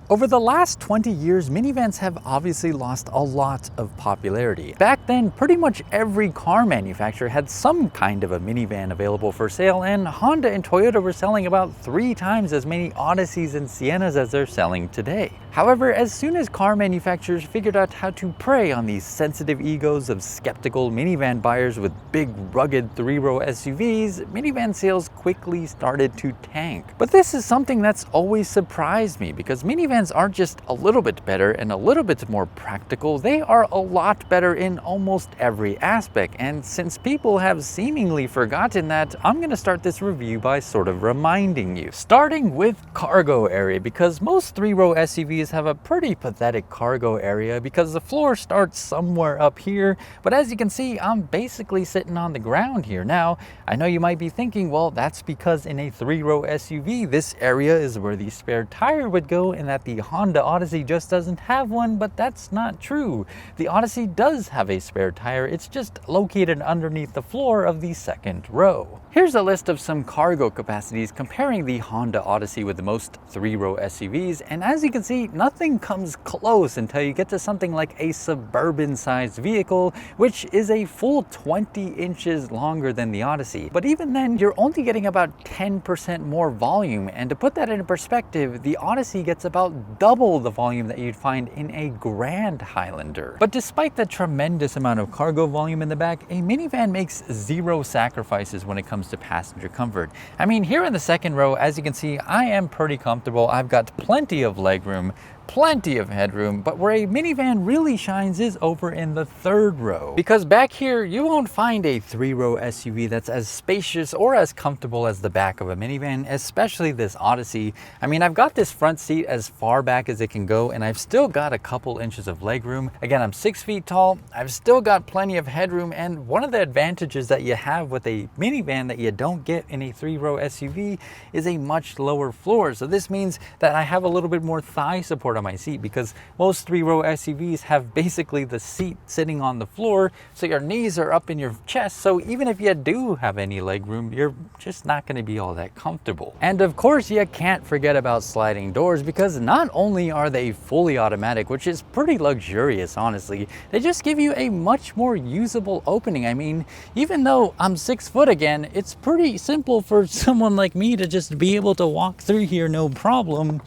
Over the last 20 years, minivans have obviously lost a lot of popularity. Back then, pretty much every car manufacturer had some kind of a minivan available for sale, and Honda and Toyota were selling about 3 times as many Odysseys and Siennas as they're selling today. However, as soon as car manufacturers figured out how to prey on these sensitive egos of skeptical minivan buyers with big, rugged 3-row SUVs, minivan sales quickly started to tank. But this is something that's always surprised me, because minivans aren't just a little bit better and a little bit more practical, they are a lot better in almost every aspect. And since people have seemingly forgotten that, I'm going to start this review by sort of reminding you. Starting with cargo area, because most 3-row SUVs have a pretty pathetic cargo area because the floor starts somewhere up here, but as you can see, I'm basically sitting on the ground here. Now, I know you might be thinking, well, that's because in a 3-row SUV, this area is where the spare tire would go and that the Honda Odyssey just doesn't have one, but that's not true. The Odyssey does have a spare tire, it's just located underneath the floor of the second row. Here's a list of some cargo capacities comparing the Honda Odyssey with most 3-row SUVs, and as you can see, nothing comes close until you get to something like a suburban-sized vehicle, which is a full 20 inches longer than the Odyssey. But even then, you're only getting about 10% more volume, and to put that into perspective, the Odyssey gets about double the volume that you'd find in a Grand Highlander. But despite the tremendous amount of cargo volume in the back, a minivan makes zero sacrifices when it comes to passenger comfort. I mean, here in the second row, as you can see, I am pretty comfortable. I've got plenty of legroom, plenty of headroom, but where a minivan really shines is over in the third row. Because back here, you won't find a 3-row SUV that's as spacious or as comfortable as the back of a minivan, especially this Odyssey. I mean, I've got this front seat as far back as it can go, and I've still got a couple inches of legroom. Again, I'm 6 feet tall, I've still got plenty of headroom, and one of the advantages that you have with a minivan that you don't get in a 3-row SUV is a much lower floor. So this means that I have a little bit more thigh support on my seat, because most 3-row SUVs have basically the seat sitting on the floor, so your knees are up in your chest, so even if you do have any leg room, you're just not going to be all that comfortable. And of course, you can't forget about sliding doors, because not only are they fully automatic, which is pretty luxurious honestly, they just give you a much more usable opening. I mean, even though I'm 6 foot again, it's pretty simple for someone like me to just be able to walk through here no problem.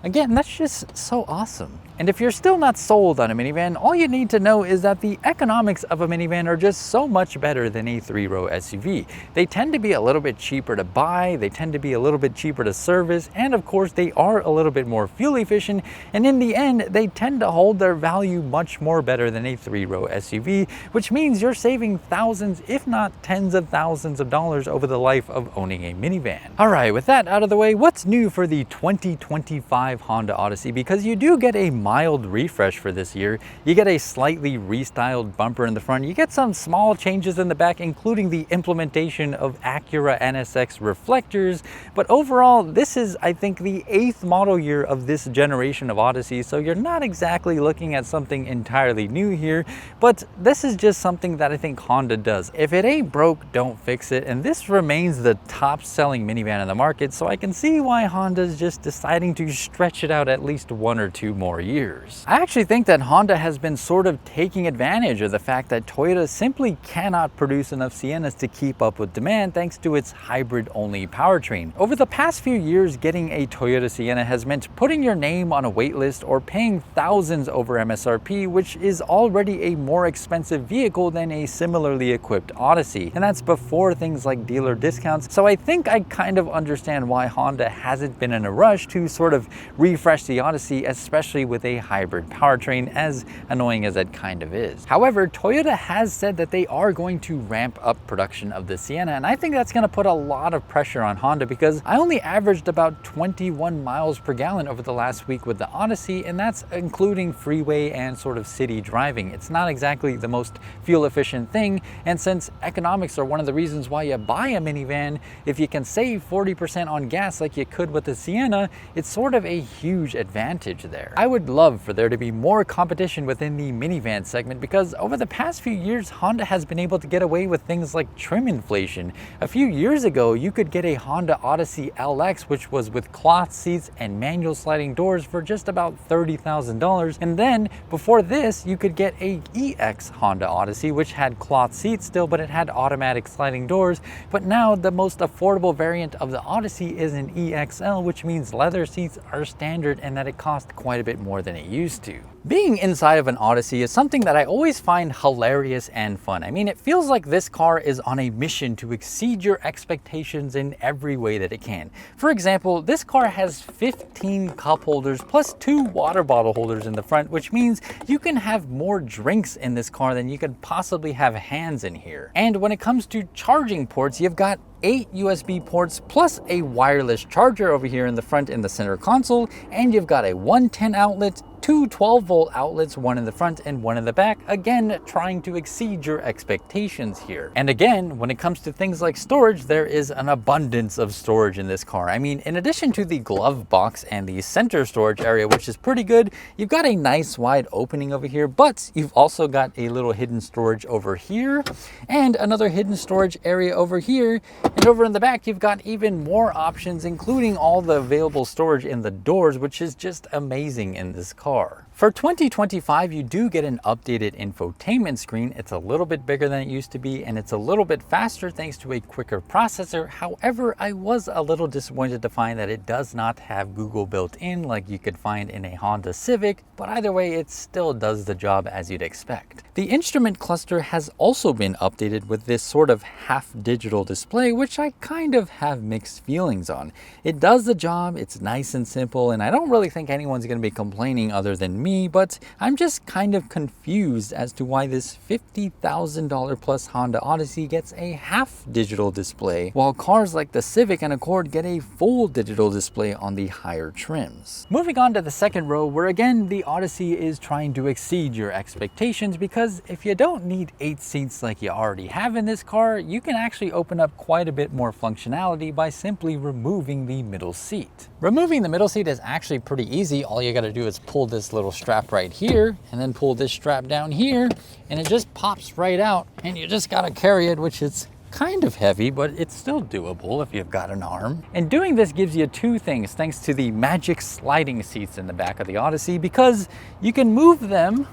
Again, that's just so awesome. And if you're still not sold on a minivan, all you need to know is that the economics of a minivan are just so much better than a 3-row SUV. They tend to be a little bit cheaper to buy, they tend to be a little bit cheaper to service, and of course they are a little bit more fuel efficient, and in the end, they tend to hold their value much more better than a 3-row SUV, which means you're saving thousands, if not tens of thousands of dollars over the life of owning a minivan. All right, with that out of the way, what's new for the 2025 Honda Odyssey? Because you do get a mild refresh for this year. You get a slightly restyled bumper in the front. You get some small changes in the back, including the implementation of Acura NSX reflectors. But overall, this is, I think, the 8th model year of this generation of Odyssey, so you're not exactly looking at something entirely new here, but this is just something that I think Honda does. If it ain't broke, don't fix it, and this remains the top-selling minivan in the market, so I can see why Honda's just deciding to stretch it out at least 1 or 2 more years. I actually think that Honda has been sort of taking advantage of the fact that Toyota simply cannot produce enough Siennas to keep up with demand thanks to its hybrid-only powertrain. Over the past few years, getting a Toyota Sienna has meant putting your name on a wait list or paying thousands over MSRP, which is already a more expensive vehicle than a similarly equipped Odyssey. And that's before things like dealer discounts. So I think I kind of understand why Honda hasn't been in a rush to sort of refresh the Odyssey, especially with a hybrid powertrain, as annoying as that kind of is. However, Toyota has said that they are going to ramp up production of the Sienna, and I think that's going to put a lot of pressure on Honda, because I only averaged about 21 miles per gallon over the last week with the Odyssey, and that's including freeway and sort of city driving. It's not exactly the most fuel efficient thing, and since economics are one of the reasons why you buy a minivan, if you can save 40% on gas like you could with the Sienna, it's sort of a a huge advantage there. I would love for there to be more competition within the minivan segment, because over the past few years, Honda has been able to get away with things like trim inflation. A few years ago, you could get a Honda Odyssey LX, which was with cloth seats and manual sliding doors, for just about $30,000. And then before this, you could get a EX Honda Odyssey, which had cloth seats still, but it had automatic sliding doors. But now the most affordable variant of the Odyssey is an EXL, which means leather seats are standard and that it costs quite a bit more than it used to. Being inside of an Odyssey is something that I always find hilarious and fun. I mean, it feels like this car is on a mission to exceed your expectations in every way that it can. For example, this car has 15 cup holders plus 2 water bottle holders in the front, which means you can have more drinks in this car than you could possibly have hands in here. And when it comes to charging ports, you've got 8 USB ports plus a wireless charger over here in the front in the center console, and you've got a 110 outlet, 2 12-volt outlets, one in the front and one in the back, again trying to exceed your expectations here. And again, when it comes to things like storage, there is an abundance of storage in this car. I mean, in addition to the glove box and the center storage area, which is pretty good, you've got a nice wide opening over here, but you've also got a little hidden storage over here and another hidden storage area over here. And over in the back, you've got even more options, including all the available storage in the doors, which is just amazing in this car. For 2025, you do get an updated infotainment screen. It's a little bit bigger than it used to be, and it's a little bit faster thanks to a quicker processor. However, I was a little disappointed to find that it does not have Google built in like you could find in a Honda Civic, but either way, it still does the job as you'd expect. The instrument cluster has also been updated with this sort of half digital display, which I kind of have mixed feelings on. It does the job, it's nice and simple, and I don't really think anyone's going to be complaining other than me, but I'm just kind of confused as to why this $50,000 plus Honda Odyssey gets a half digital display, while cars like the Civic and Accord get a full digital display on the higher trims. Moving on to the second row, where again the Odyssey is trying to exceed your expectations, because if you don't need 8 seats like you already have in this car, you can actually open up quite a bit more functionality by simply removing the middle seat. Removing the middle seat is actually pretty easy. All you got to do is pull this little strap right here and then pull this strap down here, and it just pops right out, and you just got to carry it, which is kind of heavy, but it's still doable if you've got an arm. And doing this gives you 2 things thanks to the magic sliding seats in the back of the Odyssey, because you can move them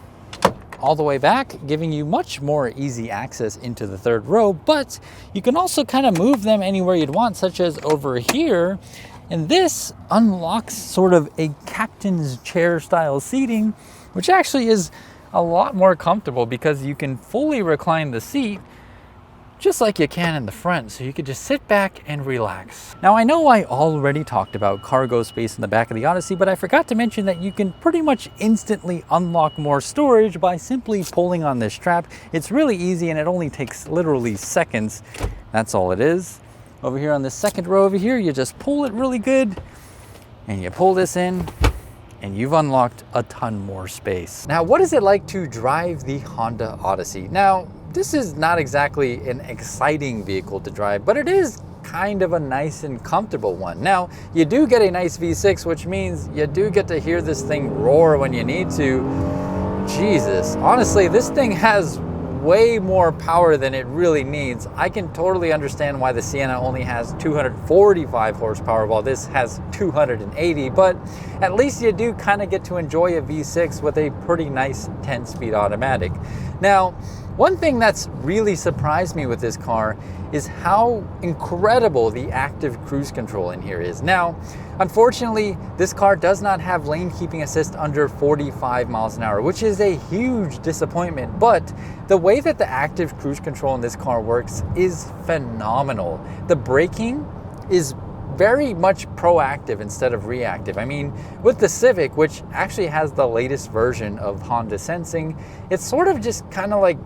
all the way back, giving you much more easy access into the third row, but you can also kind of move them anywhere you'd want, such as over here. And this unlocks sort of a captain's chair style seating, which actually is a lot more comfortable because you can fully recline the seat just like you can in the front, so you could just sit back and relax. Now, I know I already talked about cargo space in the back of the Odyssey, but I forgot to mention that you can pretty much instantly unlock more storage by simply pulling on this strap. It's really easy and it only takes literally seconds. That's all it is. Over here on this second row over here, you just pull it really good and you pull this in, and you've unlocked a ton more space. Now, what is it like to drive the Honda Odyssey? Now, this is not exactly an exciting vehicle to drive, but it is kind of a nice and comfortable one. Now, you do get a nice V6, which means you do get to hear this thing roar when you need to. Jesus, honestly, this thing has way more power than it really needs. I can totally understand why the Sienna only has 245 horsepower while this has 280, but at least you do kind of get to enjoy a V6 with a pretty nice 10-speed automatic. Now, one thing that's really surprised me with this car is how incredible the active cruise control in here is. Now, unfortunately, this car does not have lane keeping assist under 45 miles an hour, which is a huge disappointment, but the way that the active cruise control in this car works is phenomenal. The braking is very much proactive instead of reactive. I mean, with the Civic, which actually has the latest version of Honda Sensing, it's sort of just kind of like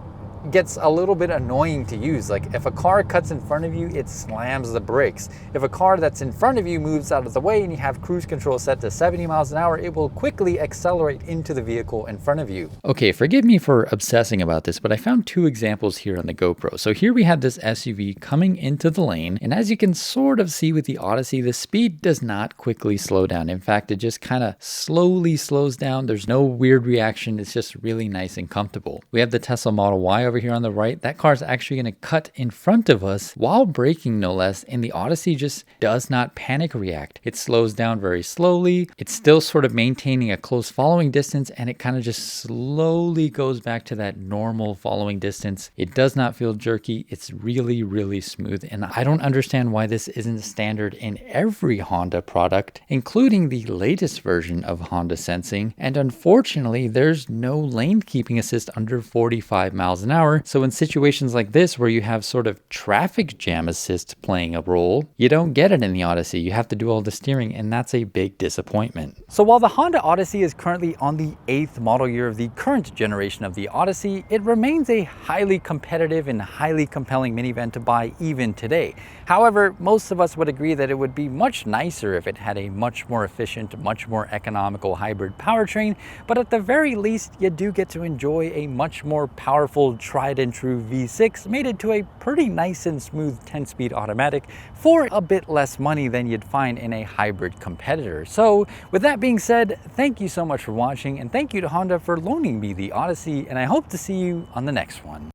gets a little bit annoying to use. Like if a car cuts in front of you, it slams the brakes. If a car that's in front of you moves out of the way and you have cruise control set to 70 miles an hour, it will quickly accelerate into the vehicle in front of you. Okay, forgive me for obsessing about this, but I found two examples here on the GoPro. So here we have this SUV coming into the lane, and as you can sort of see with the Odyssey, the speed does not quickly slow down. In fact, it just kind of slowly slows down. There's no weird reaction. It's just really nice and comfortable. We have the Tesla Model Y over here on the right. That car is actually going to cut in front of us while braking, no less, and the Odyssey just does not panic react. It slows down very slowly. It's still sort of maintaining a close following distance, and it kind of just slowly goes back to that normal following distance. It does not feel jerky. It's really, really smooth, and I don't understand why this isn't standard in every Honda product, including the latest version of Honda Sensing. And unfortunately, there's no lane keeping assist under 45 miles an hour. So in situations like this where you have sort of traffic jam assist playing a role, you don't get it in the Odyssey. You have to do all the steering, and that's a big disappointment. So while the Honda Odyssey is currently on the 8th model year of the current generation of the Odyssey, it remains a highly competitive and highly compelling minivan to buy even today. However, most of us would agree that it would be much nicer if it had a much more efficient, much more economical hybrid powertrain, but at the very least, you do get to enjoy a much more powerful tried and true V6 mated to a pretty nice and smooth 10-speed automatic for a bit less money than you'd find in a hybrid competitor. So with that being said, thank you so much for watching, and thank you to Honda for loaning me the Odyssey, and I hope to see you on the next one.